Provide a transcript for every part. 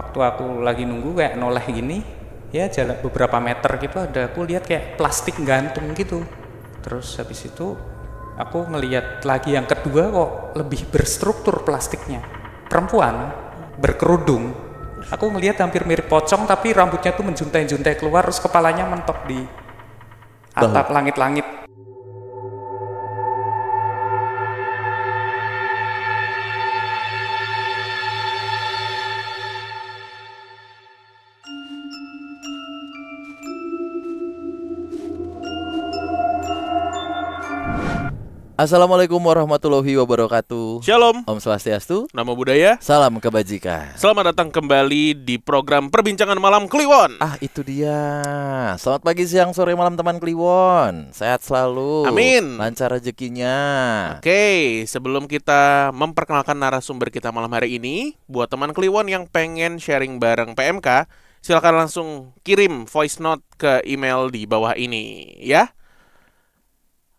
waktu aku lagi nunggu kayak noleh gini, ya jalan beberapa meter gitu ada aku lihat kayak plastik gantung gitu. Terus habis itu aku ngelihat lagi yang kedua kok lebih berstruktur plastiknya. Perempuan berkerudung. Aku ngelihat hampir mirip pocong tapi rambutnya tuh menjuntai-juntai keluar terus kepalanya mentok di atap langit-langit. Assalamualaikum warahmatullahi wabarakatuh. Shalom, Om Swastiastu. Namo Buddhaya. Salam kebajikan. Selamat datang kembali di program Perbincangan Malam Kliwon. Itu dia. Selamat pagi, siang, sore, malam teman Kliwon. Sehat selalu. Amin. Lancar rezekinya. Oke, sebelum kita memperkenalkan narasumber kita malam hari ini, buat teman Kliwon yang pengen sharing bareng PMK, silakan langsung kirim voice note ke email di bawah ini, ya.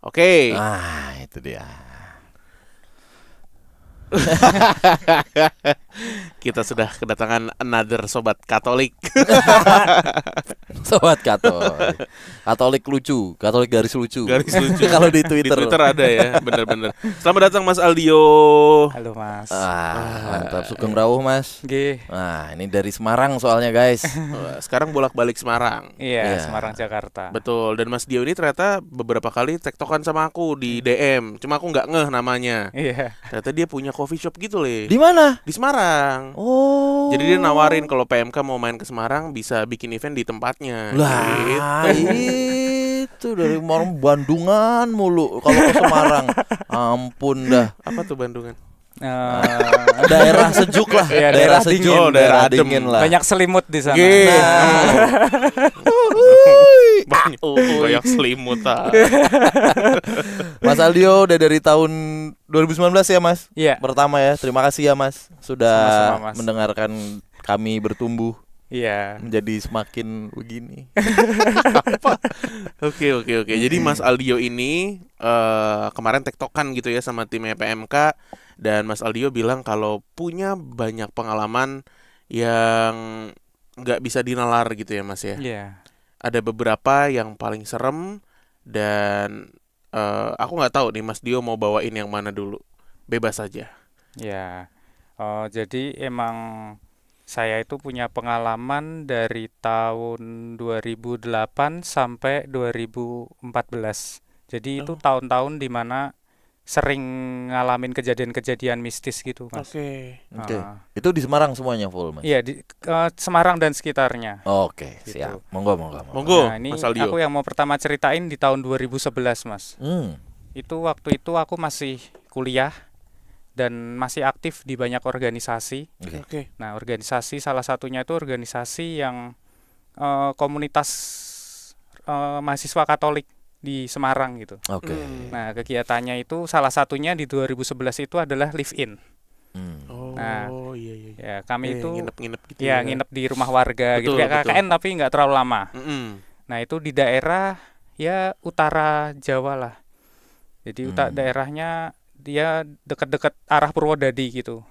Oke. Itu dia. Kita sudah kedatangan another sobat Katolik. Sobat Katolik. Katolik lucu, Katolik garis lucu. Garis lucu. Kalau di Di Twitter. Twitter ada ya, bener-bener. Selamat datang Mas Aldio. Halo Mas. Mantap, Sugeng Rawuh Mas. G. Ini dari Semarang soalnya guys. Sekarang bolak-balik Semarang. Iya, Iya. Semarang Jakarta. Betul, dan Mas Dio ini ternyata beberapa kali tektokan sama aku di DM. Cuma aku nggak ngeh namanya. Iya. Ternyata dia punya coffee shop gitu, Le. Di mana? Di Semarang. Oh. Jadi dia nawarin kalau PMK mau main ke Semarang bisa bikin event di tempatnya. Lah, Gitu. itu dari orang Bandungan mulu kalau ke Semarang. Ampun dah. Apa tuh Bandungan? Daerah sejuk lah, Iya, daerah daerah sejuk, dingin. Oh, daerah adem. dingin lah. Banyak selimut di sana. Banyak selimut. Mas Aldio udah dari tahun 2019 ya Mas? Iya. Pertama ya, terima kasih ya Mas sudah Sama-sama, Mas. mendengarkan kami bertumbuh Iya. menjadi semakin begini. Oke. Jadi Mas Aldio ini kemarin tektokan gitu ya sama timnya PMK. Dan Mas Aldio bilang kalau punya banyak pengalaman yang nggak bisa dinalar gitu ya Mas ya. Iya. Ada beberapa yang paling serem. Dan aku nggak tahu nih Mas Dio mau bawain yang mana dulu. Bebas saja. Ya, jadi emang saya itu punya pengalaman dari tahun 2008 sampai 2014. Jadi itu tahun-tahun di mana sering ngalamin kejadian-kejadian mistis gitu, Mas. Oke. Oke. Itu di Semarang semuanya full Mas? Iya, di Semarang dan sekitarnya. Oke, Gitu. siap. Monggo. Monggo, Nah, ini Mas Aldio. aku yang mau pertama ceritain di tahun 2011, Mas. Itu waktu itu aku masih kuliah dan masih aktif di banyak organisasi. Oke. Nah, organisasi salah satunya itu organisasi yang komunitas mahasiswa Katolik di Semarang gitu. Oke. Nah, kegiatannya itu salah satunya di 2011 itu adalah live in. Oh, Nah, iya. Ya, kami itu nginep-nginep gitu ya nginep di rumah warga gitu Betul, kayak KKN tapi nggak terlalu lama. Mm-mm. Nah, itu di daerah ya utara Jawa lah. Jadi daerahnya dia dekat-dekat arah Purwodadi gitu.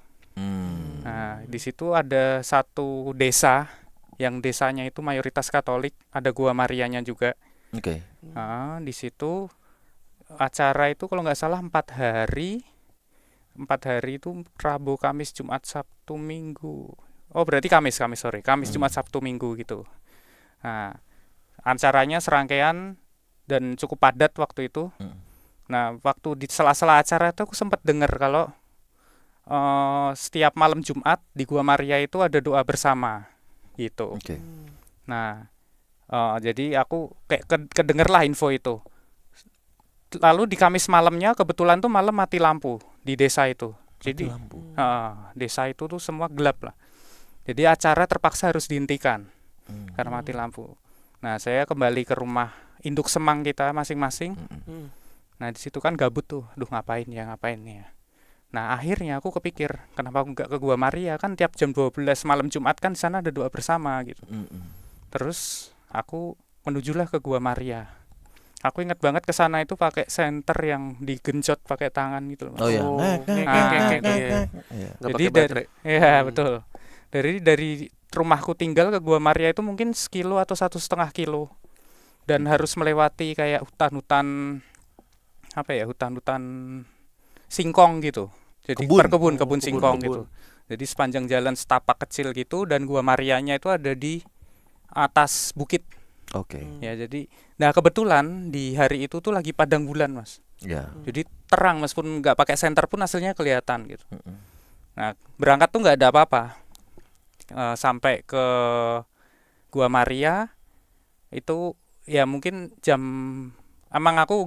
Nah, di situ ada satu desa yang desanya itu mayoritas Katolik, ada Gua Marianya juga. Oke. Nah, di situ acara itu kalau nggak salah 4 hari. 4 hari itu Rabu, Kamis, Jumat, Sabtu, Minggu. Oh, berarti Kamis, Jumat, Sabtu, Minggu gitu. Nah, acaranya serangkaian dan cukup padat waktu itu. Nah, waktu di sela-sela acara itu aku sempat dengar kalau setiap malam Jumat di Gua Maria itu ada doa bersama gitu. Oke. Nah, jadi aku kayak kedenger lah info itu. Lalu di Kamis malamnya kebetulan tuh malam mati lampu di desa itu. Jadi desa itu tuh semua gelap lah. Jadi acara terpaksa harus dihentikan karena mati lampu. Nah, saya kembali ke rumah induk semang kita masing-masing. Nah, di situ kan gabut tuh. Duh, ngapain ya. Nah, akhirnya aku kepikir, kenapa aku nggak ke Gua Maria? Kan tiap jam 12 malam Jumat kan di sana ada doa bersama gitu. Terus aku menujulah ke Gua Maria. Aku ingat banget ke sana itu pakai senter yang digenjot pakai tangan gitu loh, Mas. Oh iya. Nggak Jadi pakai baterai. ya betul. Dari rumahku tinggal ke Gua Maria itu mungkin 1 kilo atau 1,5 kilo, dan harus melewati kayak hutan-hutan apa ya, hutan-hutan singkong gitu. Jadi Kebun. kebun singkong kebun. gitu. Jadi sepanjang jalan setapak kecil gitu, dan Gua Marianya itu ada di atas bukit. Oke. Ya, jadi nah kebetulan di hari itu tuh lagi padang bulan, Mas. Ya. Jadi terang, meskipun nggak pakai senter pun hasilnya kelihatan gitu. Mm-mm. Nah, berangkat tuh nggak ada apa-apa. Sampai ke Gua Maria itu ya mungkin emang aku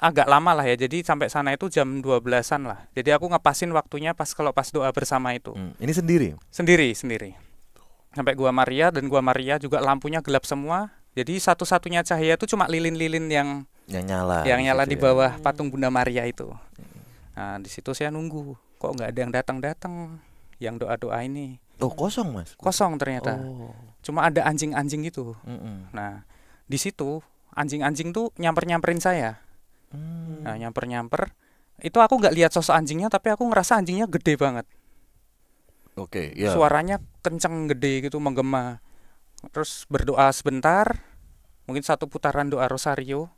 agak lama lah ya. Jadi sampai sana itu jam 12-an lah. Jadi aku ngepasin waktunya pas doa bersama itu. Ini sendiri. Sendiri. Sampai Gua Maria, dan Gua Maria juga lampunya gelap semua. Jadi satu-satunya cahaya itu cuma lilin-lilin yang nyala di situ bawah patung Bunda Maria itu. Nah, di situ saya nunggu. Kok nggak ada yang datang-datang yang doa-doa ini. Oh, kosong, Mas. Kosong ternyata. Oh. Cuma ada anjing-anjing gitu. Mm-mm. Nah, di situ anjing-anjing tuh nyamper-nyamperin saya. Nah, nyamper-nyamper. Itu aku nggak lihat sosok anjingnya, tapi aku ngerasa anjingnya gede banget. Oke, ya. Suaranya kenceng, gede gitu, menggema. Terus berdoa sebentar, mungkin 1 putaran doa rosario.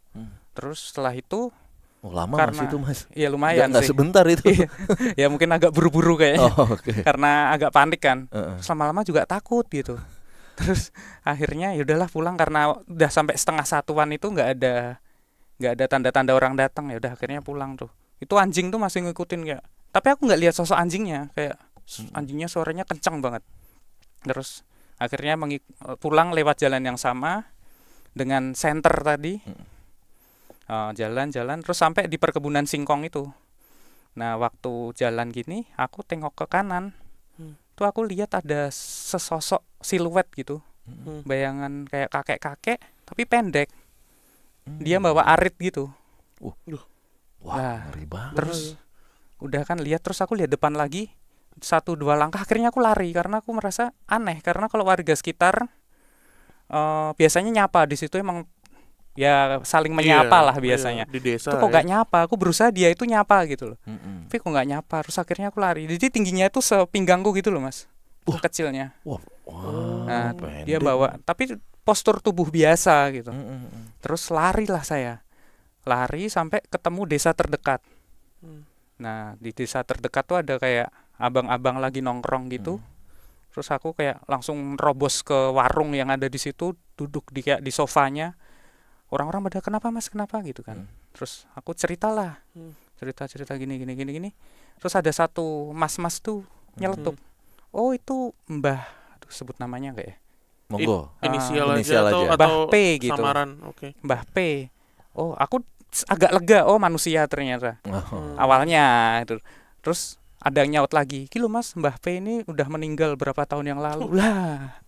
Terus setelah itu, Oh, lama Mas karena itu, Mas. ya lumayan Nggak sih. sebentar itu. Iya. Ya mungkin agak buru-buru kayaknya. Oh, oke. Karena agak panik kan. Heeh. Terus lama-lama juga takut gitu. Terus akhirnya ya udahlah pulang, karena udah sampai 12:30-an itu nggak ada tanda-tanda orang datang. Ya udah akhirnya pulang tuh. Itu anjing tuh masih ngikutin kayak. Tapi aku nggak lihat sosok anjingnya, kayak anjingnya suaranya kencang banget. Terus akhirnya pulang lewat jalan yang sama dengan senter tadi. Jalan-jalan terus sampai di perkebunan singkong itu. Nah, waktu jalan gini aku tengok ke kanan. Tuh aku lihat ada sesosok siluet gitu. Bayangan kayak kakek-kakek tapi pendek. Dia bawa arit gitu. Wah, Nah, ngeri banget. Terus udah kan lihat, terus aku lihat depan lagi 1-2 langkah, akhirnya aku lari karena aku merasa aneh, karena kalau warga sekitar biasanya nyapa di situ, emang ya saling menyapa lah biasanya. Di desa. Itu kok gak nyapa, aku berusaha dia itu nyapa gitu loh. Mm-mm. Tapi kok gak nyapa, terus akhirnya aku lari. Jadi tingginya itu sepinggangku gitu loh, Mas. Kecilnya. Wah, Nah, pendek. dia bawa, tapi postur tubuh biasa gitu. Mm-mm. Terus lari lah saya. Lari sampai ketemu desa terdekat. Nah, di desa terdekat tuh ada kayak abang-abang lagi nongkrong gitu. Terus aku kayak langsung robos ke warung yang ada di situ, duduk kayak di sofanya. Orang-orang pada kenapa Mas, kenapa gitu kan. Terus aku cerita gini. Terus ada satu mas-mas tuh nyeletuk. Oh, itu Mbah, aduh, sebut namanya enggak ya? Monggo. Inisial Inisial aja atau, aja. atau Mbah P gitu. samaran. Oke. Mbah P. Oh, aku agak lega, oh manusia ternyata. Awalnya itu. Terus ada yang nyaut lagi, "Kilo Mas, Mbah P ini udah meninggal berapa tahun yang lalu." Lah.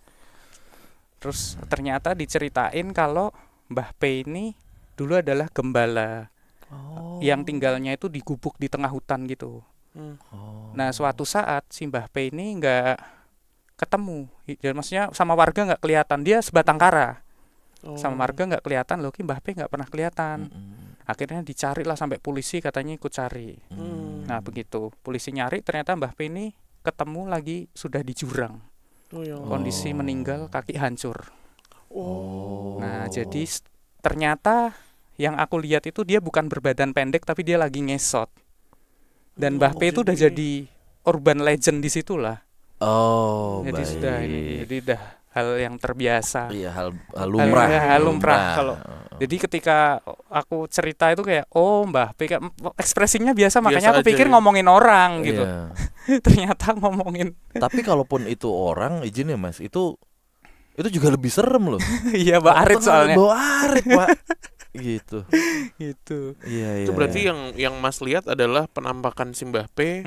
Terus ternyata diceritain kalau Mbah P ini dulu adalah gembala yang tinggalnya itu di gubuk di tengah hutan gitu. Nah, suatu saat si Mbah P ini nggak ketemu, jadi maksudnya sama warga nggak kelihatan, dia sebatang kara. Sama warga nggak kelihatan, loh, Mbah P nggak pernah kelihatan. Akhirnya dicari lah sampai polisi katanya ikut cari. Nah, begitu polisi nyari, ternyata Mbah P ini ketemu lagi sudah di jurang. Kondisi meninggal, kaki hancur. Nah, jadi ternyata yang aku lihat itu dia bukan berbadan pendek, tapi dia lagi ngesot. Dan Mbah P itu udah jadi urban legend di situlah. Oh, Jadi baik. sudah ini, jadi udah hal yang terbiasa. Iya, hal lumrah. Hal lumrah kalau. Jadi ketika aku cerita itu kayak, oh Mbah P, ekspresinya biasa, makanya aku aja pikir ya. ngomongin orang gitu. Iya. Ternyata ngomongin. Tapi kalaupun itu orang, izin ya Mas, itu juga lebih serem loh. Iya, Mbak Arit soalnya. Bawa arit, Pak. Gitu. Gitu. Iya, Itu berarti yang Mas lihat adalah penampakan Simbah P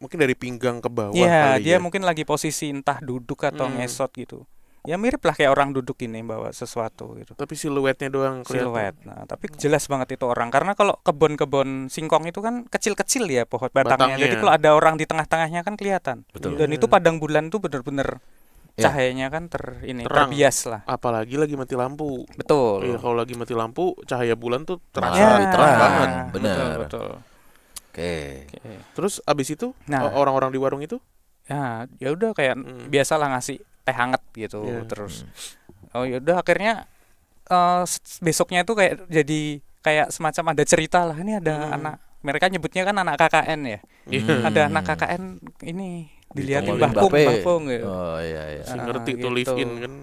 mungkin dari pinggang ke bawah Iya, kali dia ya. mungkin lagi posisi entah duduk atau ngesot gitu. Ya mirip lah kayak orang duduk ini bawa sesuatu gitu. Tapi siluetnya doang kelihatan. Siluet. Nah, tapi jelas banget itu orang, karena kalau kebun-kebun singkong itu kan kecil-kecil ya pohon batangnya. Batangnya. Jadi kalau ada orang di tengah-tengahnya kan kelihatan. Betul. Dan itu padang bulan tuh bener-bener Ya. cahayanya kan Terang. terbias lah. Apalagi lagi mati lampu. Betul. Iya, kalau lagi mati lampu, cahaya bulan tuh terasa Ya, terang banget. benar. Betul. Oke. Oke. Terus abis itu Nah. orang-orang di warung itu Ya udah kayak biasalah ngasih teh hangat gitu. Iya. Terus oh yaudah akhirnya besoknya itu kayak jadi kayak semacam ada cerita lah, ini ada anak, mereka nyebutnya kan anak KKN ya. Ada anak KKN ini dilihatin Ditongolin Bape. Bapung gitu. Oh iya. Si ngerti tuh live in kan.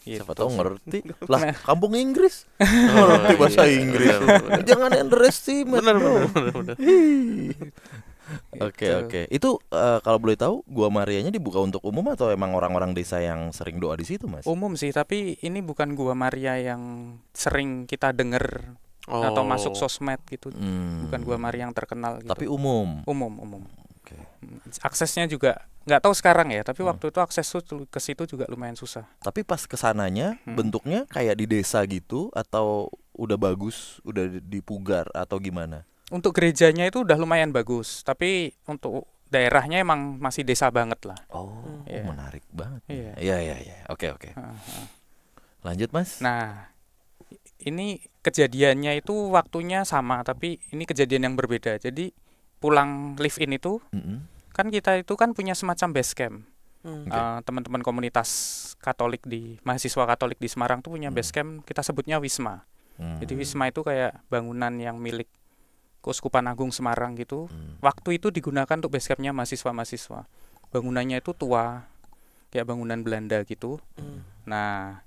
Siapa Gitu. tahu ngerti. Lah, kampung Inggris. Ngerti bahasa Inggris. Jangan underestimate. Bener. Oke. Itu kalau boleh tahu, Gua Marianya dibuka untuk umum atau emang orang-orang desa yang sering doa di situ, Mas? Umum sih, tapi ini bukan Gua Maria yang sering kita denger atau masuk sosmed gitu. Bukan Gua Maria yang terkenal gitu. Tapi umum. Umum. Oke. Aksesnya juga nggak tahu sekarang ya, tapi waktu itu akses tuh ke situ juga lumayan susah. Tapi pas kesananya bentuknya kayak di desa gitu atau udah bagus, udah dipugar atau gimana? Untuk gerejanya itu udah lumayan bagus, tapi untuk daerahnya emang masih desa banget lah. Oh, Iya. menarik banget. Iya. Iya. Oke. Lanjut, Mas. Nah, ini kejadiannya itu waktunya sama, tapi ini kejadian yang berbeda. Jadi pulang live in itu, kan kita itu kan punya semacam base camp. Teman-teman komunitas Katolik mahasiswa Katolik di Semarang tuh punya base camp, kita sebutnya Wisma. Jadi Wisma itu kayak bangunan yang milik Keuskupan Agung Semarang gitu. Waktu itu digunakan untuk base campnya mahasiswa-mahasiswa. Bangunannya itu tua, kayak bangunan Belanda gitu. Nah,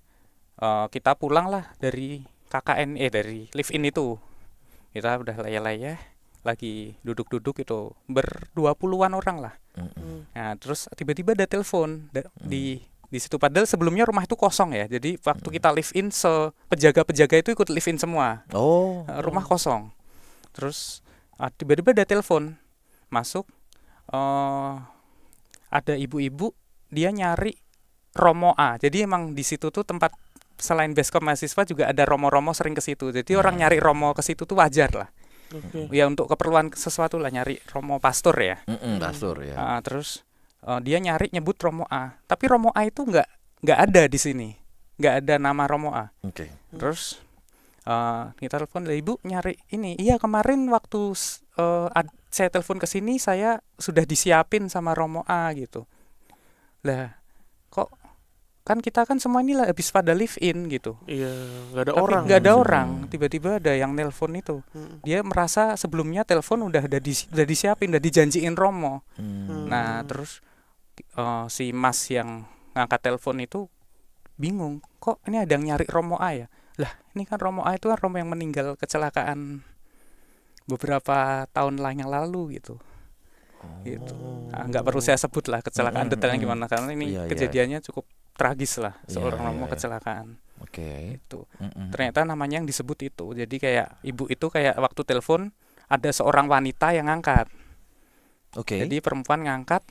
kita pulang lah dari KKN, dari live in itu. Kita udah layah-layah, lagi duduk-duduk itu, ber-20-an orang lah. Nah, terus tiba-tiba ada telepon di situ. Padahal sebelumnya rumah itu kosong ya. Jadi waktu kita live in, penjaga-penjaga itu ikut live in semua. Rumah kosong. Terus tiba-tiba ada telepon masuk, ada ibu-ibu, dia nyari Romo A. Jadi emang di situ tuh tempat selain basecamp mahasiswa juga ada romo-romo sering ke situ. Jadi orang nyari romo ke situ tuh wajar lah. Ya untuk keperluan sesuatu lah, nyari romo pastor ya. Pastor ya. Terus dia nyebut Romo A. Tapi Romo A itu nggak ada di sini. Nggak ada nama Romo A. Terus kita telepon, ibu nyari ini. Iya, kemarin waktu saya telepon ke sini, saya sudah disiapin sama Romo A gitu. Lah, kok kan kita kan semua ini lah habis pada live in gitu. Iya, nggak ada Tapi orang. nggak ada orang. Tiba-tiba ada yang nelpon itu. Dia merasa sebelumnya telepon udah disiapin, udah dijanjiin Romo. Nah, terus si Mas yang ngangkat telepon itu bingung, kok ini ada yang nyari Romo A ya? Lah, ini kan Romo A itu kan Romo yang meninggal kecelakaan beberapa tahun yang lalu gitu. Gitu. Nggak perlu saya sebut lah kecelakaan detailnya gimana, karena ini kejadiannya cukup tragis lah, seorang Romo kecelakaan. Itu. Ternyata namanya yang disebut itu. Jadi kayak ibu itu kayak waktu telepon ada seorang wanita yang ngangkat. Jadi perempuan ngangkat,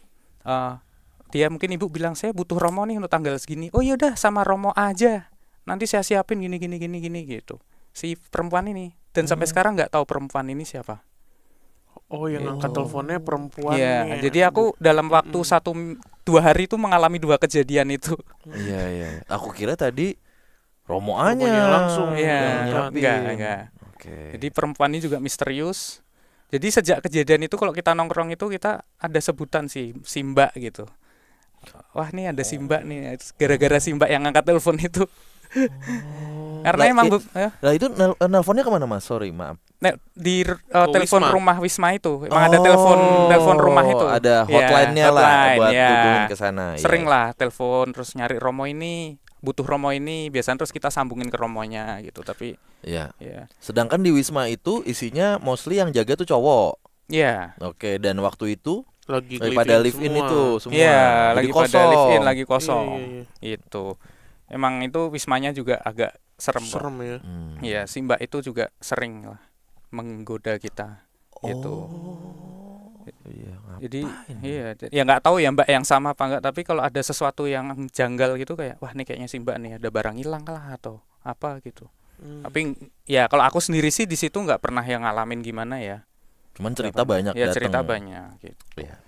dia mungkin ibu bilang, saya butuh Romo nih untuk tanggal segini. Oh yaudah, sama Romo aja. Nanti saya siapin gini gitu. Si perempuan ini, dan sampai sekarang nggak tahu perempuan ini siapa. Oh, yang angkat teleponnya perempuan. Iya, jadi aku dalam waktu 1-2 hari itu mengalami 2 kejadian itu. Iya. Aku kira tadi Romo Romonya A-nya langsung. Iya, enggak. Jadi perempuan ini juga misterius. Jadi sejak kejadian itu kalau kita nongkrong itu kita ada sebutan sih, si Mbak gitu. Wah, nih ada si Mbak nih, gara-gara si Mbak yang angkat telepon itu. Karena emang Lah itu nelponnya kemana, Mas? Sorry, maaf. Di telepon rumah Wisma itu. Emang ada telepon rumah itu. Ada hotline-nya lah buat hubungin ke sana. Sering lah telepon terus nyari Romo ini, butuh Romo ini, biasanya terus kita sambungin ke Romonya gitu. Tapi sedangkan di Wisma itu isinya mostly yang jaga tuh cowok. Iya. Dan waktu itu lagi pada live in itu semua. Iya, lagi kosong. pada live in, lagi kosong. Itu. Emang itu Wismanya juga agak serem ya. Iya, si Mbak itu juga sering lah menggoda kita gitu. Jadi ya nggak tahu ya Mbak yang sama apa enggak, tapi kalau ada sesuatu yang janggal gitu kayak wah ini kayaknya si Mbak nih ada barang hilang lah atau apa gitu. Tapi ya kalau aku sendiri sih di situ nggak pernah yang ngalamin gimana ya. Cuman cerita banyak datang. Cerita banyak gitu. Iya.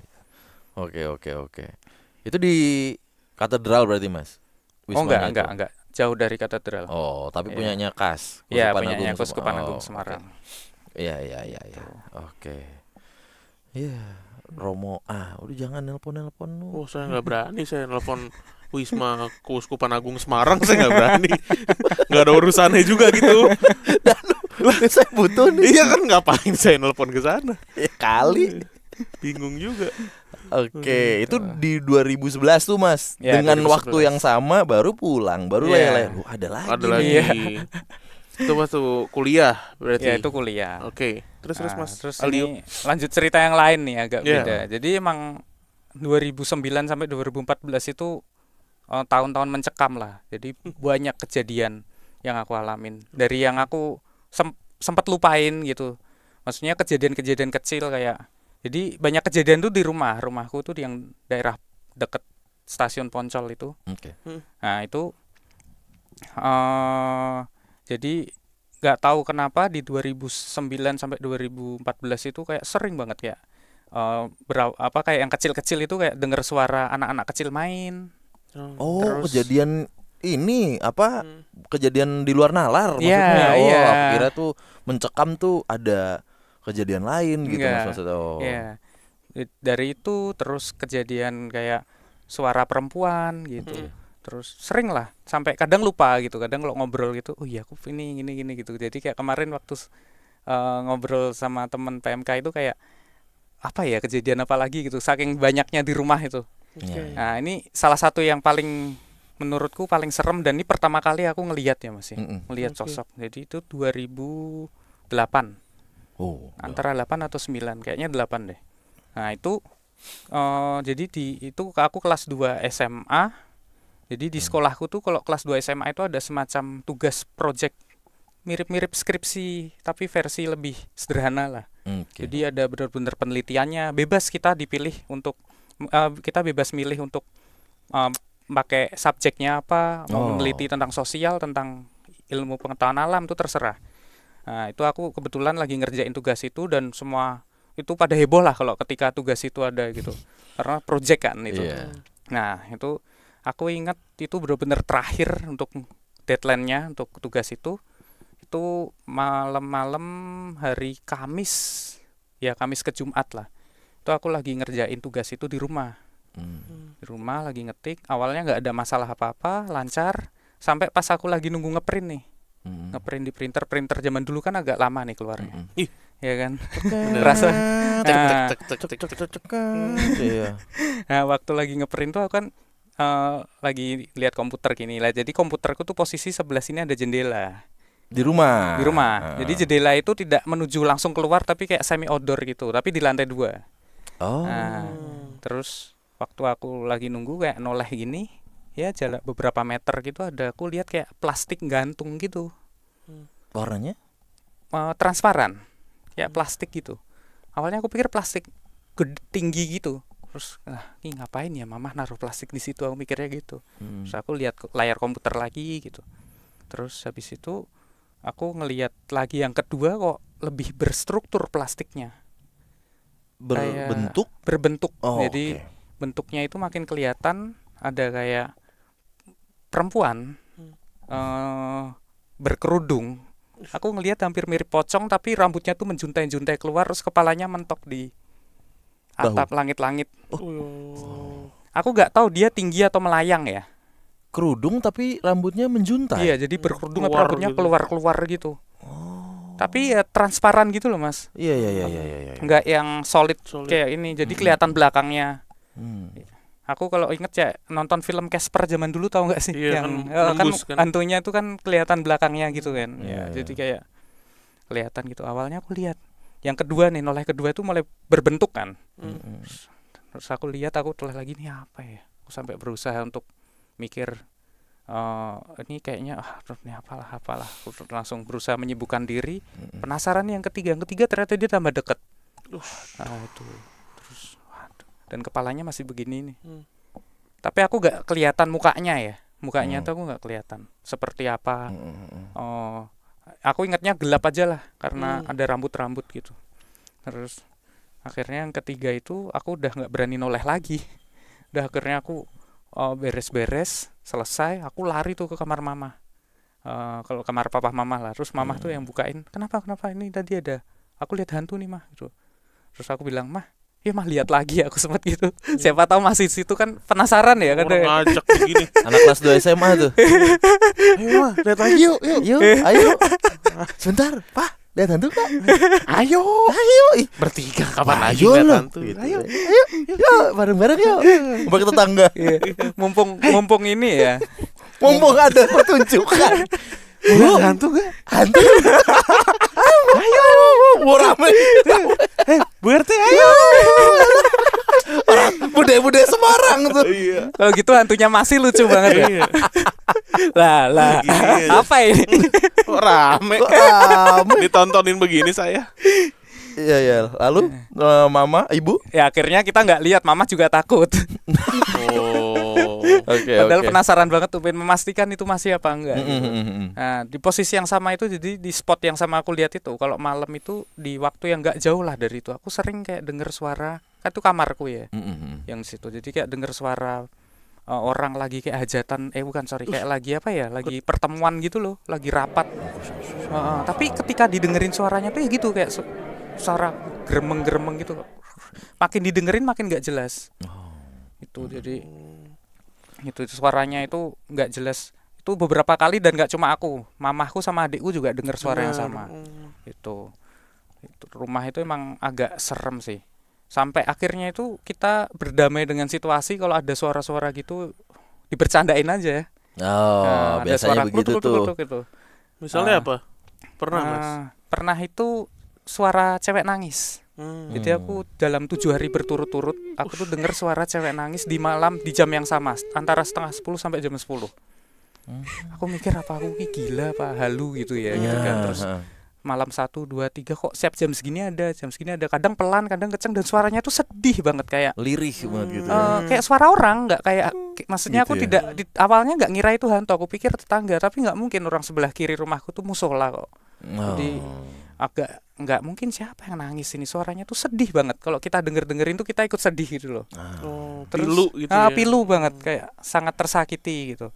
Oke. Itu di katedral berarti, Mas? Wismanya enggak. Jauh dari katedral. Oh, tapi punyanya KAS. Iya, punyanya Keuskupan Agung Semarang. Iya. Oke. Iya. Romo, udah jangan nelpon lu. Oh, saya nggak berani, saya nelpon Wisma Keuskupan Agung Semarang, saya nggak berani. Nggak ada urusannya juga gitu. Saya butuh nih. Iya kan, ngapain saya nelpon ke sana? Ya kali. Bingung juga. Oke, itu di 2011 tuh Mas. Ya, Dengan 2011. waktu yang sama baru pulang, baru Iya. lele. Ada lagi. Ada nih. lagi. Iya. Itu waktu kuliah berarti. Ya itu kuliah. Oke. Terus Nah, Mas terus Aldio. ini lanjut cerita yang lain nih agak Iya. beda. Jadi emang 2009 sampai 2014 itu tahun-tahun mencekam lah. Jadi banyak kejadian yang aku alamin. Dari yang aku sempat lupain gitu. Maksudnya kejadian-kejadian kecil kayak, jadi banyak kejadian tuh di rumahku tuh yang daerah deket stasiun Poncol itu. Oke. Nah itu jadi nggak tahu kenapa di 2009 sampai 2014 itu kayak sering banget kayak kayak yang kecil-kecil itu kayak denger suara anak-anak kecil main. Oh, Terus- kejadian ini apa? Kejadian di luar nalar Iya, maksudnya. Oh, iya. aku kira tuh mencekam tuh ada kejadian lain gitu Enggak. Mas maksudnya. Oh. Iya. Dari itu terus kejadian kayak suara perempuan gitu. Terus sering lah sampai kadang lupa gitu. Kadang kalau ngobrol gitu, oh iya aku ini gitu. Jadi kayak kemarin waktu ngobrol sama temen PMK itu kayak apa ya, kejadian apa lagi gitu. Saking banyaknya di rumah itu. Iya. Nah, ini salah satu yang paling menurutku paling serem dan ini pertama kali aku ngelihat ya Mas ya. Mm-mm. Melihat Oke. sosok. Jadi itu 2008. Oh. Antara 8 atau 9, kayaknya 8 deh. Nah, itu jadi itu aku kelas 2 SMA. Jadi di sekolahku tuh kalau kelas 2 SMA itu ada semacam tugas project mirip-mirip skripsi tapi versi lebih sederhana lah. Oke. Jadi ada benar-benar penelitiannya, bebas kita dipilih untuk kita bebas milih untuk pakai subjeknya apa, mau Oh. meneliti tentang sosial, tentang ilmu pengetahuan alam, itu terserah. Nah, itu aku kebetulan lagi ngerjain tugas itu dan semua itu pada heboh lah kalau ketika tugas itu ada gitu. Karena project kan itu. Iya. Nah, itu aku ingat itu benar-benar terakhir untuk deadline-nya untuk tugas itu malam-malam hari Kamis. Ya, Kamis ke Jumat lah. Itu aku lagi ngerjain tugas itu di rumah. Di rumah lagi ngetik, awalnya nggak ada masalah apa-apa, lancar. Sampai pas aku lagi nunggu ngeprint nih. Ngeprint di printer zaman dulu kan agak lama nih keluarnya. Ih. Ya kan? Rasa nah, Iya. nah, waktu lagi ngeprint tuh aku kan lagi lihat komputer gini lah. Jadi komputerku tuh posisi sebelah sini ada jendela. Di rumah. Di rumah. Jadi jendela itu tidak menuju langsung keluar tapi kayak semi outdoor gitu, tapi di lantai 2. Oh. Nah, terus waktu aku lagi nunggu kayak noleh gini, ya jalan beberapa meter gitu ada aku lihat kayak plastik gantung gitu. Warnanya? Transparan. Kayak plastik gitu. Awalnya aku pikir plastik tinggi gitu. Terus ini ngapain ya mamah naruh plastik di situ, aku mikirnya gitu. Terus aku lihat layar komputer lagi gitu. Terus habis itu aku ngelihat lagi yang kedua kok lebih berstruktur plastiknya. Berbentuk? Berbentuk. Oh, Jadi oke. bentuknya itu makin kelihatan, ada kayak perempuan berkerudung. Aku ngelihat hampir mirip pocong tapi rambutnya tuh menjuntai-juntai keluar, terus kepalanya mentok di atap langit-langit. Aku nggak tahu dia tinggi atau melayang ya. Kerudung tapi rambutnya menjuntai. Iya, jadi berkerudung tapi Keluar rambutnya gitu. keluar-keluar gitu. Tapi ya transparan gitu loh Mas. Iya. Nggak yang solid Solid. kayak ini. Jadi kelihatan belakangnya. Hmm. Aku kalau inget ya nonton film Casper zaman dulu, tahu nggak sih? Iya, yang kan kan nembus kan. hantunya itu kan kelihatan belakangnya gitu kan. Iya, Jadi iya. kayak kelihatan gitu. Awalnya aku lihat. Yang kedua nih, noleh kedua itu mulai berbentuk kan. Terus aku lihat, aku toleh lagi nih apa ya? Aku sampai berusaha untuk mikir ini kayaknya ini apalah. Aku langsung berusaha menyibukkan diri. Penasaran nih yang ketiga ternyata dia tambah deket. Itu terus waduh. Dan kepalanya masih begini nih. Tapi aku gak kelihatan mukanya ya. Mukanya tuh aku gak kelihatan seperti apa. Aku ingatnya gelap aja lah karena ada rambut-rambut gitu. Terus akhirnya yang ketiga itu aku udah nggak berani noleh lagi. Udah akhirnya aku beres-beres selesai, aku lari tuh ke kamar mama. Kalau kamar papa mama lah. Terus mama tuh yang bukain. Kenapa ini tadi ada? Aku lihat hantu nih mah. Gitu. Terus aku bilang, mah ya mah lihat lagi, aku sempat gitu. Siapa tahu masih situ kan, penasaran ya kan. Orang ngajak begini. Anak kelas 2 SMA tuh. Ayo mah, lihat lagi yuk. Yuk, ayo. Sebentar, Pak. Lihat hantu, Pak. Ayo. Ih, Bertiga kapan lagi ayo lihat lo. hantu? Gitu. Ayo. Yuk, bareng-bareng yuk. Ngumpul ke tetangga. Iya. Mumpung ini ya. Mumpung ada pertunjukan. Bu, hantu gak? Hantu. Ayo. Mau rame. Bu RT ayo. Orang bude-bude Semarang tuh. Iya. Kalau gitu hantunya masih lucu banget ya. Iya. Lah. Iya. Apa ini? Kok rame? Kok rame? Ditontonin begini saya. Iya ya. Lalu mama, ibu? Ya akhirnya kita nggak lihat, mama juga takut. Oh. Oke. Padahal penasaran banget tuh, pengen memastikan itu masih apa enggak. Gitu. Mm-mm. Nah, di posisi yang sama itu, jadi di spot yang sama aku lihat itu, kalau malam itu di waktu yang nggak jauh lah dari itu, aku sering kayak denger suara, kan itu kamarku ya, yang di situ. Jadi kayak denger suara orang lagi kayak hajatan, kayak lagi apa ya, lagi pertemuan gitu loh, lagi rapat. Tapi ketika didengerin suaranya tuh ya gitu, kayak suara geremeng-geremeng gitu. Makin didengerin makin nggak jelas. Itu jadi itu suaranya itu nggak jelas. Itu beberapa kali dan nggak cuma aku, mamahku sama adikku juga dengar suara yang sama. Itu rumah itu emang agak serem sih. Sampai akhirnya itu kita berdamai dengan situasi, kalau ada suara-suara gitu dibercandain aja. Oh, Ada biasanya suara begitu tuh. gitu. Misalnya apa? Pernah Mas? Pernah itu suara cewek nangis. Jadi aku dalam 7 hari berturut-turut aku tuh dengar suara cewek nangis di malam, di jam yang sama, antara setengah 10 sampai jam 10. Aku mikir, apa aku gila apa halu gitu ya, gitu kan. Terus malam 1, 2, 3 kok siap jam segini ada, kadang pelan, kadang kenceng, dan suaranya tuh sedih banget, kayak Lirih banget gitu. kayak suara orang, nggak kayak maksudnya Gitu aku ya? tidak awalnya nggak ngira itu hantu, aku pikir tetangga, tapi nggak mungkin, orang sebelah kiri rumahku tuh musola kok. Jadi agak nggak mungkin, siapa yang nangis ini, suaranya tuh sedih banget. Kalau kita dengerin tuh kita ikut sedih gitu loh. Terus Pilu gitu ya. pilu banget, kayak sangat tersakiti gitu.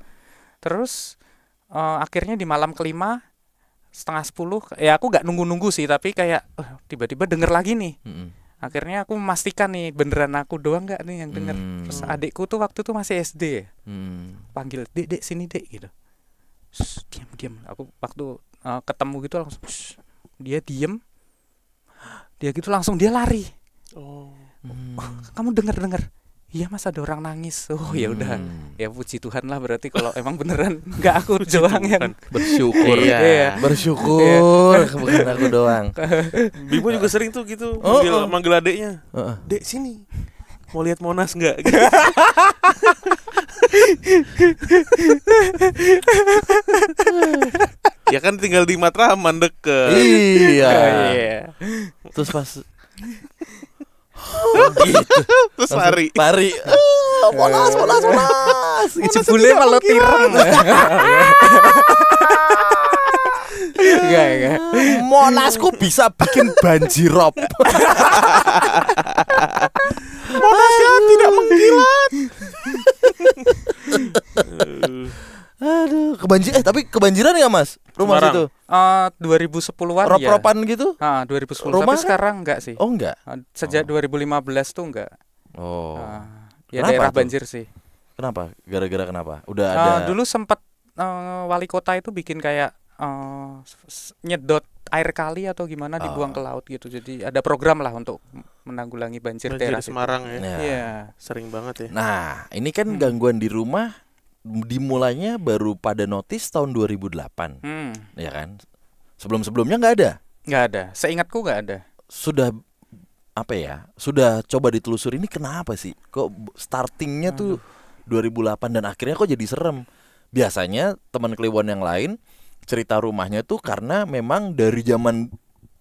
Terus akhirnya di malam kelima setengah 10, ya aku nggak nunggu sih, tapi kayak tiba-tiba denger lagi nih. Akhirnya aku memastikan nih, beneran aku doang nggak nih yang denger. Terus adikku tuh waktu itu masih SD ya. Panggil, dek sini dek gitu. Diam. Aku waktu ketemu gitu langsung dia diem, dia gitu langsung dia lari. Kamu dengar? Iya Mas, ada orang nangis. Oh ya udah, ya puji Tuhan lah, berarti kalau emang beneran nggak aku doang yang Bersyukur. Iya. Bersyukur bukan aku doang. Bimo juga sering tuh gitu, manggil adeknya. Dek sini, mau lihat Monas nggak? Gitu. Ya kan tinggal di Matraman deket. Iya. Terus pas gitu. Terus lari. Monas. jebule malah tireng. Enggak. Monasku bisa bikin banjirop. Monasnya tidak mengkilat. Aduh, tapi kebanjiran ya Mas? Rumah Semarang. situ. 2010-an ya. Rop-ropan gitu? 2010. Rumah Tapi sekarang enggak sih. Oh enggak. Sejak 2015 tuh enggak. Oh. Ya Kenapa daerah tuh? banjir sih. Kenapa? Gara-gara kenapa? Udah ada. Dulu sempat wali kota itu bikin kayak nyedot air kali atau gimana dibuang ke laut gitu. Jadi ada program lah untuk menanggulangi banjir daerah situ. Semarang ya. Ya. Sering banget ya. Nah, ini kan gangguan di rumah dimulainya baru pada notis tahun 2008. Ya kan? Sebelum-sebelumnya nggak ada. Nggak ada. Seingatku nggak ada. Sudah apa ya? Sudah coba ditelusuri ini kenapa sih? Kok startingnya tuh 2008 dan akhirnya kok jadi serem? Biasanya teman Kliwon yang lain cerita rumahnya tuh karena memang dari zaman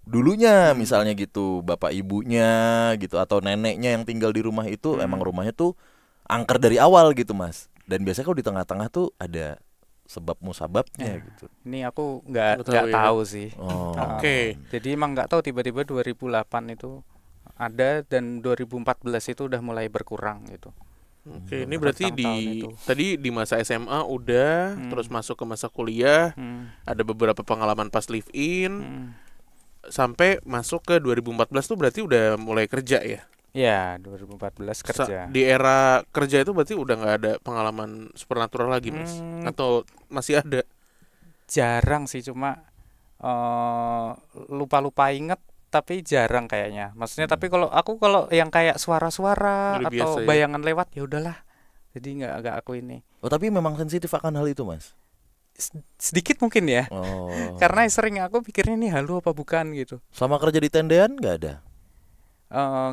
dulunya misalnya gitu, bapak ibunya gitu atau neneknya yang tinggal di rumah itu emang rumahnya tuh angker dari awal gitu Mas. Dan biasanya kalau di tengah-tengah tuh ada sebab musababnya gitu. Ini aku nggak tahu sih. Oke. Jadi emang nggak tahu, tiba-tiba 2008 itu ada dan 2014 itu udah mulai berkurang gitu. Oke, ini berarti tadi di masa SMA udah, terus masuk ke masa kuliah, ada beberapa pengalaman pas live in, sampai masuk ke 2014 tuh berarti udah mulai kerja ya? Ya, 2014 kerja. Di era kerja itu berarti udah nggak ada pengalaman supernatural lagi, Mas? Atau masih ada? Jarang sih, cuma lupa-lupa inget tapi jarang kayaknya. Maksudnya tapi kalau yang kayak suara-suara Udah atau biasa ya? bayangan lewat ya udahlah. Jadi nggak aku ini. Oh, tapi memang sensitif akan hal itu, Mas. Sedikit mungkin ya. Oh. Karena sering aku pikirnya ini halu apa bukan gitu. Selama kerja di tendean nggak ada?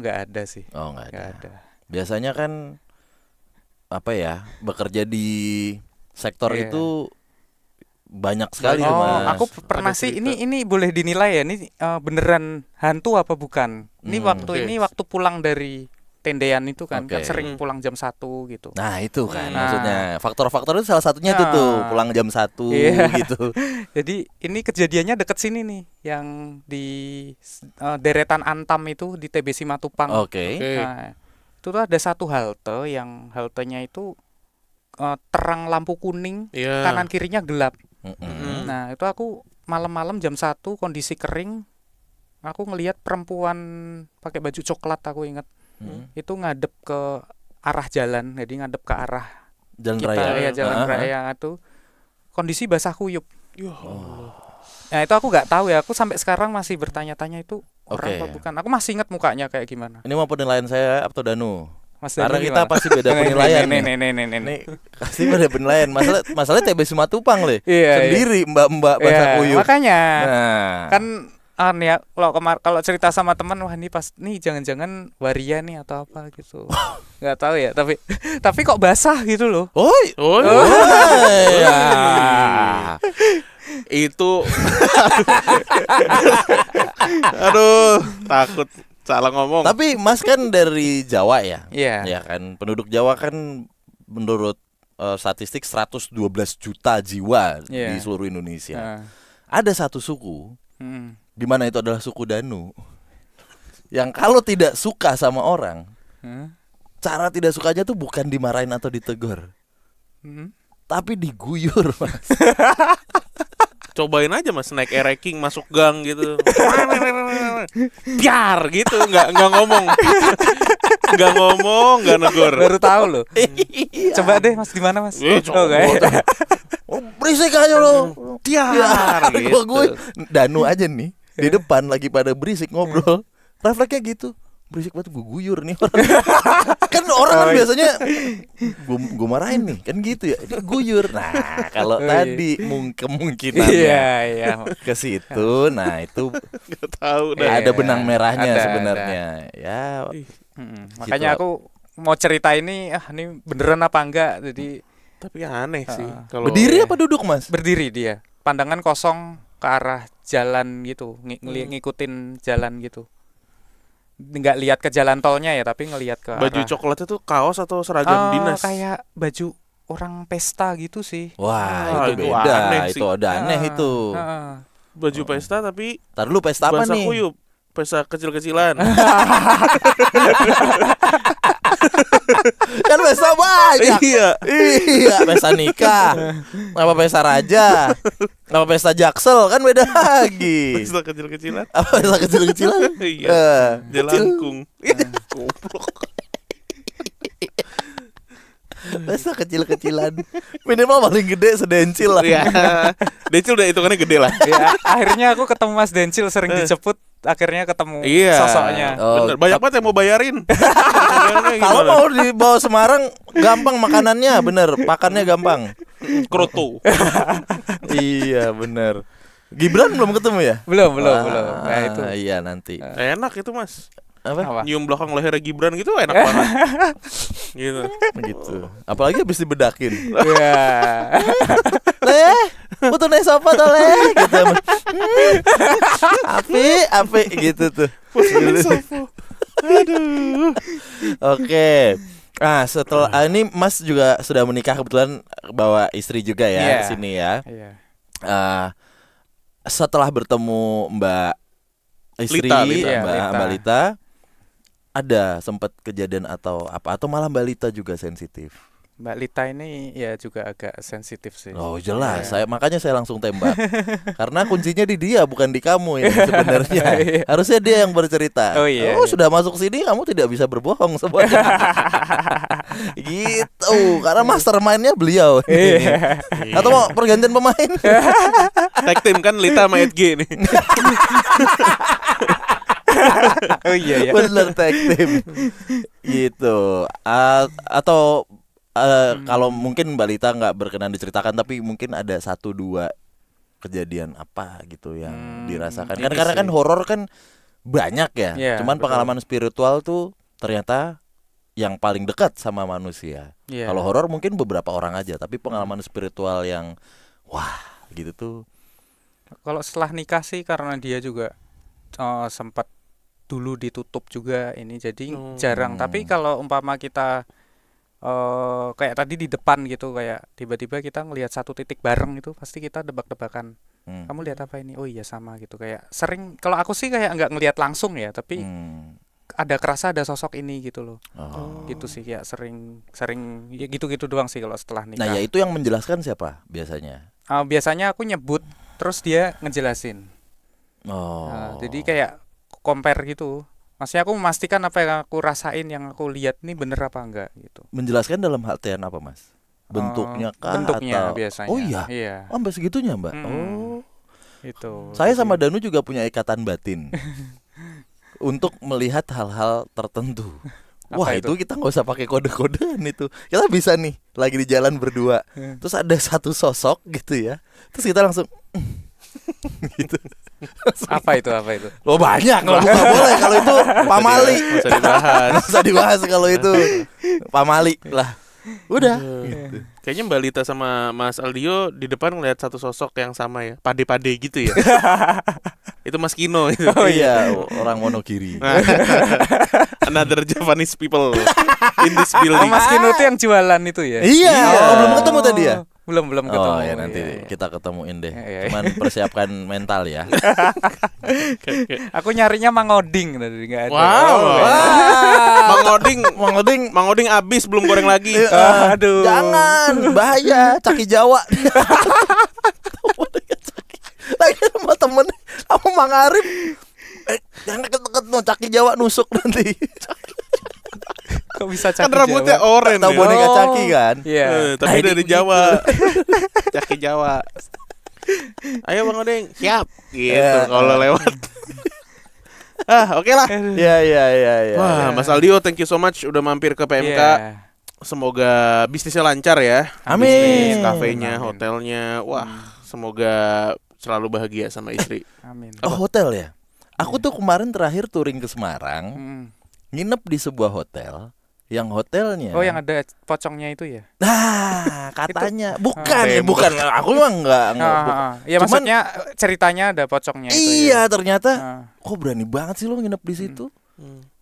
Nggak ada sih. Oh, nggak Nggak ada. ada. Biasanya kan apa ya, bekerja di sektor Iya. itu banyak sekali tuh, Oh, Mas. aku pernah Ada sih. cerita. Ini boleh dinilai ya. Ini beneran hantu apa bukan? Ini Oke. waktu pulang dari tendean itu kan Oke. sering pulang jam 1 gitu. Nah, itu kan Nah. maksudnya. Faktor-faktor itu salah satunya itu tuh, Nah. pulang jam 1 Iya. gitu. Jadi ini kejadiannya deket sini nih, yang di deretan Antam itu di TB Simatupang. Oke. Oke. Nah, itu tuh ada satu halte yang haltenya itu terang lampu kuning, Iya. kanan kirinya gelap. Mm-mm. Nah, itu aku malam-malam jam 1 kondisi kering, aku ngelihat perempuan pakai baju coklat, aku ingat. Mm. Itu ngadep ke arah jalan, jadi ngadep ke arah Jalan kita raya. ya jalan Ah, ah. raya itu kondisi basah kuyup. Ya Oh. Nah, itu aku nggak tahu ya, aku sampai sekarang masih bertanya-tanya itu orang Oke. apa bukan. Aku masih ingat mukanya kayak gimana. Ini mau penilaian saya atau Danu? Mas Karena Danu kita gimana? pasti beda penilaian nih. Nih. Ini pasti beda penilaian. Masalah TB Simatupang le. Iya, Sendiri mbak-mbak basah Iya, kuyup. makanya Nah. kan nih ya, kalau cerita sama teman, wah ini pas nih jangan-jangan waria nih atau apa gitu. Nggak tahu ya, tapi kok basah gitu loh. Oi. Oh, Ya. itu aduh, takut salah ngomong. Tapi Mas kan dari Jawa ya? Iya. Ya kan, penduduk Jawa kan menurut statistik 112 juta jiwa Iya. di seluruh Indonesia. Nah, Ada satu suku di mana itu adalah suku Danu. Yang kalau tidak suka sama orang, cara tidak sukanya tuh bukan dimarahin atau ditegur, tapi diguyur, Mas. Cobain aja Mas naik e-ranking masuk gang gitu. Biar gitu, nggak ngomong. Nggak negur. baru tahu loh. Coba deh Mas, di mana Mas? Coba. Oke. Oh, berisik aja lo. Biar gitu. Gue Danu aja nih di depan lagi pada berisik ngobrol. Refleksnya gitu. Berisik banget, gue guyur nih orang. Kan orang kan biasanya gue marahin nih, kan gitu ya. Dia guyur. Nah, kalau tadi kemungkinannya Iya. ke situ, nah itu Nggak tahu dah. ada benang merahnya Ada. sebenarnya. Ya, Makanya aku mau cerita ini beneran apa enggak. Jadi Tapi aneh sih kalau berdiri apa duduk, Mas? berdiri dia, pandangan kosong ke arah jalan gitu, ngikutin jalan gitu. Nggak lihat ke jalan tolnya ya, tapi ngelihat ke baju arah coklat itu kaos atau seragam dinas? kayak baju orang pesta gitu sih. Wah, itu itu beda. aneh sih. Itu ada aneh itu. Baju pesta tapi Tar dulu pesta apa basah nih? kuyup. Pesta kecil-kecilan. Kan pesta banyak. Iya. Iya, pesta nikah. Apa pesta raja? Apa pesta jaksel, kan beda lagi. Pesta kecil-kecilan. Apa pesta kecil-kecilan? Iya. Jelangkung. Goblok. Pesta kecil-kecilan. Minimal paling gede sedencil lah. Iya. Decil udah hitungannya gede lah. Ya, akhirnya aku ketemu Mas Dencil, sering dijemput, akhirnya ketemu Iya. sosoknya. Oh, Bener. Banyak banget yang mau bayarin. Kalau mau dibawa Semarang gampang makanannya, bener. Pakannya gampang. kroto. Iya, bener. Gibran belum ketemu ya? Belum. Ah, Nah, itu. Iya nanti. Enak itu Mas. Apa? Apa? Nyium belakang lehernya Gibran gitu enak banget. Gitu. Gitu. Apalagi habis dibedakin. Iya. Leh, putune sapa to leh? Gitu. Api gitu tuh. Aduh. Oke. Nah, setelah ini Mas juga sudah menikah, kebetulan bawa istri juga ya Iya. ke sini ya. Iya. Setelah bertemu Mbak istri, Lita. Mbak Lita, ada sempat kejadian atau apa, atau malah Mbak Lita juga sensitif? Mbak Lita ini ya juga agak sensitif sih. Oh jelas, Iya. makanya saya langsung tembak. Karena kuncinya di dia bukan di kamu ini sebenarnya. Harusnya dia yang bercerita. Oh, iya, iya. Sudah masuk sini kamu tidak bisa berbohong semuanya. Gitu, karena mastermind-nya beliau. Iya. Atau mau pergantian pemain? Tag team kan Lita sama Edge nih. Oh iya ya. Bener, tag team. Gitu. Atau kalau mungkin Mbak Lita nggak berkenan diceritakan, tapi mungkin ada 1-2 kejadian apa gitu yang dirasakan. ini Karena kan sih. horor kan banyak ya. Iya, Cuman betul. pengalaman spiritual tuh ternyata yang paling dekat sama manusia. Iya. Kalau horor mungkin beberapa orang aja, tapi pengalaman spiritual yang wah gitu tuh. Kalau setelah nikah sih karena dia juga sempat dulu ditutup juga ini, jadi jarang. Tapi kalau umpama kita kayak tadi di depan gitu, kayak tiba-tiba kita ngelihat satu titik bareng itu, pasti kita debak-debakan. Kamu lihat apa ini? Oh iya sama gitu. Kayak sering, kalau aku sih kayak nggak ngelihat langsung ya, tapi ada kerasa ada sosok ini gitu loh. Gitu sih, ya sering ya gitu-gitu doang sih kalau setelah nikah. Nah ya itu yang menjelaskan siapa biasanya? Biasanya aku nyebut terus dia ngejelasin. Jadi kayak compare gitu. Maksudnya aku memastikan apa yang aku rasain, yang aku lihat ini bener apa enggak gitu. Menjelaskan dalam artian apa, Mas? Bentuknya kah Bentuknya atau biasanya. Oh iya. Iya. Oh, sampai segitunya, Mbak. Itu. Saya sama Danu juga punya ikatan batin untuk melihat hal-hal tertentu. Wah, Apa itu kita nggak usah pakai kode-kodean itu. Kita bisa nih lagi di jalan berdua. Terus ada satu sosok gitu ya. Terus kita langsung gitu. Apa itu? Lo banyak kalau nggak boleh kalau itu pamali. Nggak usah dibahas. Nggak usah dibahas kalau itu pamali lah. Udah. Gitu. Kayaknya Mbak Lita sama Mas Aldio di depan ngeliat satu sosok yang sama ya, pade-pade gitu ya. Itu Mas Kino itu. Oh iya, orang Wonogiri. Another Japanese people in this Oh, building. Mas Kino itu yang jualan itu ya? Iya. Oh, belum ketemu tadi ya? Belum ketemu. Oh ya nanti Iya. kita ketemuin deh. Iya. Cuman persiapkan mental ya. Aku nyarinya Mang Oding tadi, nggak ada. Wow. Mang Oding. Mang Oding abis belum goreng lagi. Aduh. Jangan, bahaya, caki Jawa. Lagi sama temen sama Mang Arif. Jangan deket-deket no, caki Jawa nusuk nanti. Kok bisa Kan caki rambutnya Jawa? oranye. Tahu ya. boneka caki kan? Iya. Tapi Nah, ini dari gitu. Jawa. Caki Jawa. Ayo Bang Oding, siap. Gitu Ya. kalau lewat. Oke lah. Iya. Wah, Mas Aldio, thank you so much udah mampir ke PMK. Iya. Semoga bisnisnya lancar ya. Amin. Bisnis, kafenya, Amin. hotelnya. Wah, semoga selalu bahagia sama istri. Amin. Oh, hotel ya? Aku tuh kemarin terakhir touring ke Semarang, nginep di sebuah hotel. Yang hotelnya Oh, yang ada pocongnya itu ya? Nah, katanya bukan, tembok. bukan. Aku memang enggak. Ya Cuman- maksudnya ceritanya ada pocongnya itu Iya, ya. ternyata Ah. kok berani banget sih lo nginep di situ?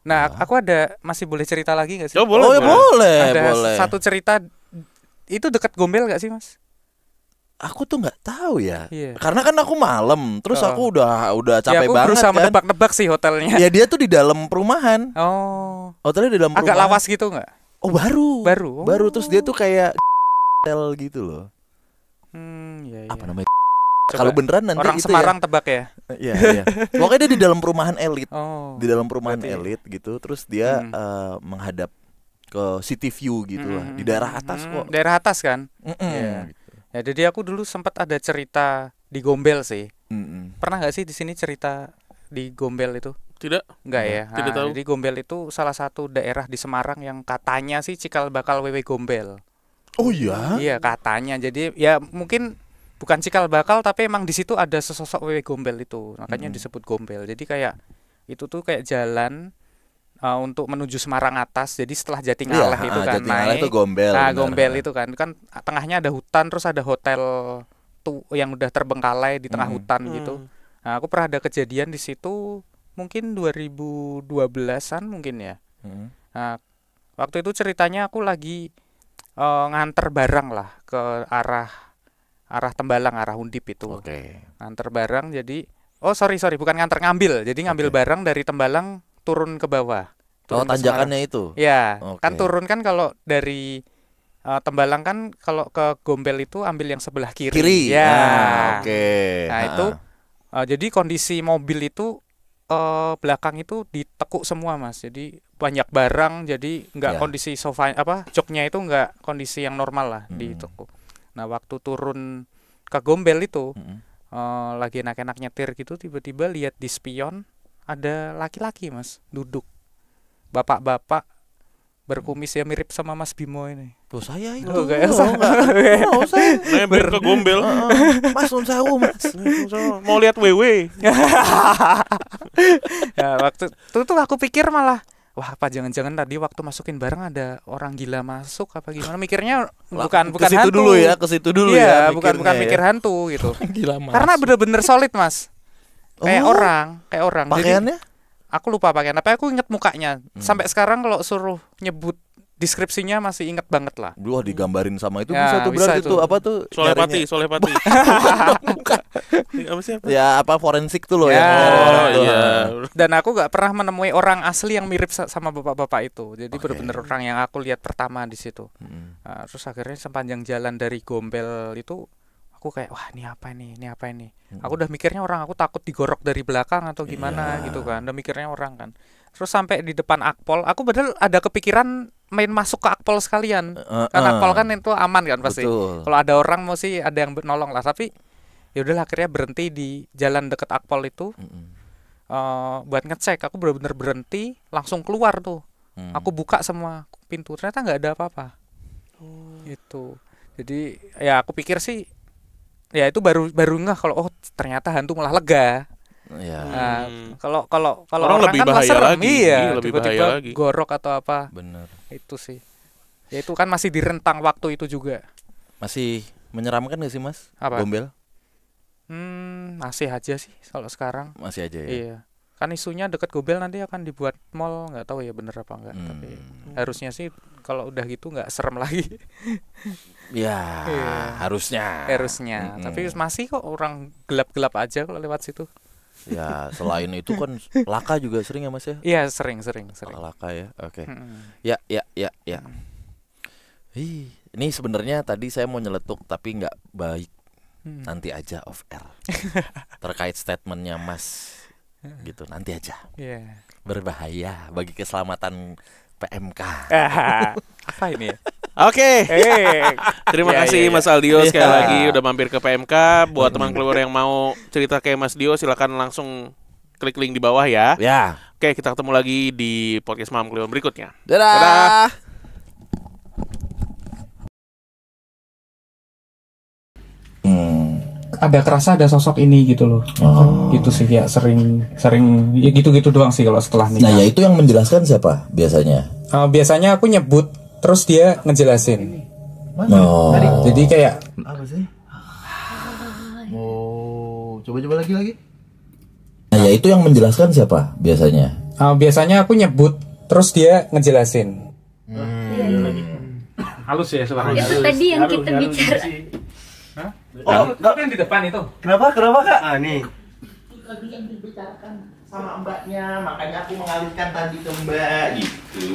Nah, aku ada masih boleh cerita lagi nggak sih? Oh, boleh. Oh, ya boleh, Ada boleh. satu cerita itu dekat Gombel nggak sih, Mas? Aku tuh nggak tahu ya. Iya. Karena kan aku malam, terus aku udah Ya capek aku banget berusaha kan. menebak-nebak sih hotelnya. Ya dia tuh di dalam perumahan. Oh, Hotelnya di dalam agak perumahan. lawas gitu nggak? Oh, baru. Baru. Oh. Baru terus dia tuh kayak hotel gitu loh. Iya. Apa namanya? Coba. Kalau beneran nanti Orang itu Semarang tebak ya. ya. Iya. Pokoknya dia di dalam perumahan elit. Oh. Di dalam perumahan berarti- elit gitu. Terus dia menghadap ke city view gitu lah. Di daerah atas kok. Daerah atas kan? Mm-mm. Iya. Ya, jadi aku dulu sempat ada cerita di Gombel sih. Mm-mm. Pernah nggak sih di sini cerita di Gombel itu? Tidak. Enggak ya. Tidak tahu. Jadi Gombel itu salah satu daerah di Semarang yang katanya sih cikal bakal wewe Gombel. Oh iya. Iya, katanya. Jadi ya mungkin bukan cikal bakal tapi emang di situ ada sesosok wewe Gombel itu. Makanya disebut Gombel. Jadi kayak itu tuh kayak jalan untuk menuju Semarang atas. Jadi setelah Jatingaleh itu kan Jatingaleh naik. itu Gombel. Nah, benar. Gombel itu kan tengahnya ada hutan, terus ada hotel tuh yang udah terbengkalai di tengah hutan gitu. Nah, aku pernah ada kejadian di situ mungkin 2012-an mungkin ya. Nah, waktu itu ceritanya aku lagi nganter barang lah ke arah Tembalang, arah Undip itu. Oke. Nganter barang jadi sorry bukan nganter, ngambil. Jadi ngambil barang dari Tembalang turun ke bawah. Oh, Turun ke tanjakannya itu. Semarang. Ya, Oke. kan turun kan kalau dari Tembalang kan kalau ke Gombel itu ambil yang sebelah kiri. Kiri. Ya. Oke. Nah, itu jadi kondisi mobil itu belakang itu ditekuk semua, Mas. Jadi banyak barang, jadi nggak kondisi sofa joknya itu nggak kondisi yang normal lah ditekuk. Nah, waktu turun ke Gombel itu lagi enak-enak nyetir gitu, tiba-tiba lihat di spion ada laki-laki, Mas, duduk. Bapak-bapak berkumis ya, mirip sama Mas Bimo ini. Tuh saya itu. Oh, gak usah. Mau saya Nempel ke Gombel. Mas Nun Sewu, Mas. Mau lihat WW. Ya, waktu itu tuh aku pikir malah, wah, apa jangan-jangan tadi waktu masukin barang ada orang gila masuk apa gimana? Mikirnya bukan ke situ hantu. dulu ya, ke situ dulu iya, ya. bukan mikirnya mikir hantu gitu. Gila masuk. Karena bener-bener solid, Mas. Kayak orang. Pakaiannya? Jadi, aku lupa pakaian apa, aku inget mukanya. Sampai sekarang kalau suruh nyebut deskripsinya masih inget banget lah. Wah, digambarin sama itu Ya, bisa tuh berarti bisa tuh itu. apa tuh? Solepati. Bukan. Apa sih apa? Ya apa forensik tuh loh Ya. yang nyari orang tuh. iya. Dan aku nggak pernah menemui orang asli yang mirip sama bapak-bapak itu. Jadi bener-bener orang yang aku lihat pertama di situ. Nah, terus akhirnya sepanjang jalan dari Gombel itu aku kayak, wah, ini apa ini. Aku udah mikirnya orang, aku takut digorok dari belakang atau gimana gitu kan. Udah mikirnya orang kan. Terus sampai di depan Akpol, aku padahal ada kepikiran main masuk ke Akpol sekalian. Kan Akpol kan itu aman kan pasti. Betul. Kalau ada orang mesti ada yang nolong lah. Tapi ya udahlah, akhirnya berhenti di jalan deket Akpol itu buat ngecek. Aku benar-benar berhenti, langsung keluar tuh. Aku buka semua pintu, ternyata nggak ada apa-apa. Itu. Jadi ya aku pikir sih, ya itu baru ngeh kalau ternyata hantu malah lega. Ya. Nah, kalau Orang orang lebih kan malah bahaya serem, lagi. iya, Iya, lebih tiba-tiba bahaya lagi. gorok atau apa. Bener. Itu sih. Ya itu kan masih di rentang waktu itu juga. Masih menyeramkan gak sih, Mas? Apa? Gombel? Masih aja sih kalau sekarang. Masih aja ya. Iya. Kan isunya deket Gombel nanti akan dibuat mall, nggak tahu ya bener apa enggak. Tapi harusnya sih kalau udah gitu nggak serem lagi. Ya, Iya. harusnya. Tapi masih kok orang gelap-gelap aja kalau lewat situ. Ya, selain itu kan laka juga sering ya, Mas ya? Iya, sering. Laka ya. Oke. Ya. Ini sebenarnya tadi saya mau nyeletuk tapi nggak baik. Nanti aja off air. Terkait statementnya Mas. Gitu, nanti aja. Iya. Berbahaya bagi keselamatan PMK. Apa ini ya? Oke. Terima Ya, kasih ya, ya. Mas Aldio sekali Iya. lagi udah mampir ke PMK. Buat teman keluar yang mau cerita kayak Mas Dio, silakan langsung klik link di bawah ya. Ya. Oke, kita ketemu lagi di podcast Malam Kliwon berikutnya. Dadah. Dadah. Ada kerasa ada sosok ini gitu loh. Gitu sih ya, sering ya gitu-gitu doang sih kalau setelah nikah. Nah, ya itu yang menjelaskan siapa biasanya? Biasanya aku nyebut terus dia ngejelasin. Oh. Jadi kayak Apa sih? Oh, coba lagi. Nah, ya itu yang menjelaskan siapa biasanya? biasanya aku nyebut terus dia ngejelasin. Halus ya suaranya. Itu tadi yang kita bicara. Oh, itu yang di depan itu. Kenapa Kak? Nih. Sama mbaknya, makanya aku mengalihkan tadi ke mbak gitu.